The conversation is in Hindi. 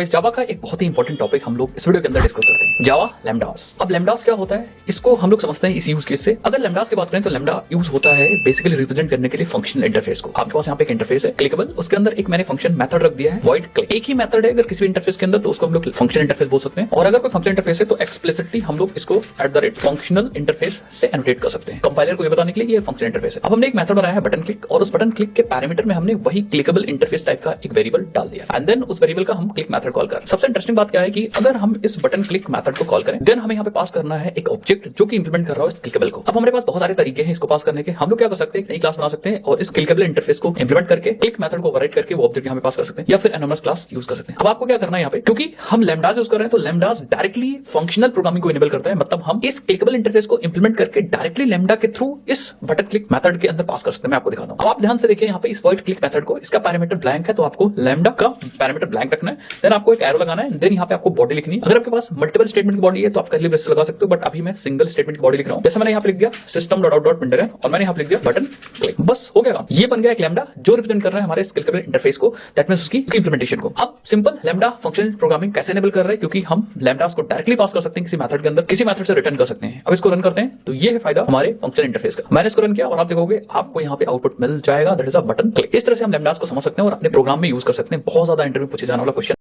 इस जावा का एक बहुत ही इंपॉर्टेंट टॉपिक हम लोग इस वीडियो के अंदर डिस्कस करते हैं, जावा लैम्डास। अब लैम्डास क्या होता है, इसको हम लोग समझते हैं इस यूज केस से। अगर लैम्डास की बात करें तो लैम्डा यूज होता है बेसिकली रिप्रेजेंट करने के लिए फंक्शनल इंटरफेस को। आपके पास यहाँ पे एक इंटरफेस है क्लिकेबल, उसके अंदर एक मैंने फंक्शन मेथड रख दिया है वॉइड क्लिक। एक ही मेथड है अगर किसी भी इंटरफेस के अंदर तो उसको हम लोग फंक्शन इंटरफेस बोल सकते हैं, और अगर कोई फंक्शन इंटरफेस है तो एक्सप्लिसिटली हम लोग इसको फंक्शनल इंटरफेस से एनोटेट कर सकते हैं कंपाइलर को ये बताने के लिए ये फंक्शन इंटरफेस है। अब हमने एक मेथड बनाया है बटन क्लिक, और उस बटन क्लिक के पैरामीटर में हमने वही क्लिकेबल इंटरफेस टाइप का एक वेरिएबल डाल दिया, एंड देन उस वेरिएबल का हम क्लिक मेथड कॉल कर। सबसे इंटरेस्टिंग बात क्या है कि अगर हम इस बटन क्लिक मेथड को कॉल करें देन हमें यहाँ पे पास करना है एक ऑब्जेक्ट जो कि इंप्लीमेंट कर रहा है इस क्लिकेबल को। अब हमारे पास बहुत सारे तरीके हैं इसको पास करने के। हम लोग क्या कर सकते हैं, एक नई क्लास बना सकते हैं और इस क्लिकेबल इंटरफेस को इंप्लीमेंट करके क्लिक मेथड को ओवरराइड करके वो ऑब्जेक्ट यहाँ पे पास कर सकते हैं, या फिर एनोनिमस क्लास यूज कर सकते हैं। अब आपको क्या करना है यहाँ पे, क्योंकि हम लैम्डास यूज कर रहे हैं तो लैम्डास डायरेक्टली फंक्शनल प्रोग्रामिंग को इनेबल करता है, मतलब हम इस क्लिकेबल इंटरफेस को इंप्लीमेंट करके डायरेक्टली लैम्डा के थ्रू इस बटन क्लिक मेथड के अंदर पास कर सकते हैं। मैं आपको दिखाता हूं। अब आप ध्यान से देखिए यहाँ पे इस वॉइड क्लिक मेथड को, इसका पैरामीटर ब्लैंक है तो आपको लैम्डा का पैरामीटर ब्लैंक रखना है, देन आपको एक एरो लगाना है, देन यहाँ पे आपको बॉडी लिखनी है। अगर आपके पास मल्टीपल स्टेटमेंट की बॉडी है तो आप कर्ली ब्रेसेस लगा सकते हो, बट अभी मैं सिंगल स्टेटमेंट की बॉडी लिख रहा हूं। जैसे मैंने यहाँ पे लिख दिया system dot out dot printer है, और मैंने यहाँ पे लिख दिया बटन क्लिक, बस हो गया काम। ये बन गया एक लैम्डा जो रिप्रेजेंट कर रहा है हमारे क्लिकेबल इंटरफेस को, दैट मींस उसकी इंप्लीमेंटेशन को। अब सिंपल लैम्डा फंक्शनल प्रोग्रामिंग कैसे एनेबल कर रहे हैं, क्योंकि हम लैम्डास को डायरेक्टली पास कर सकते हैं किसी मेथड के अंदर, किसी मेथड से रिटर्न कर सकते हैं। अब इसको रन करते हैं तो ये है फायदा हमारे फंक्शनल इंटरफेस का। मैंने इसको रन किया और आप देखोगे आपको यहाँ पे आउटपुट मिल जाएगा, that is a button click. इस तरह से हम लैम्डास को समझ सकते हैं और अपने प्रोग्राम में यूज कर सकते हैं। बहुत ज्यादा इंटरव्यू पूछे जाने वाला क्वेश्चन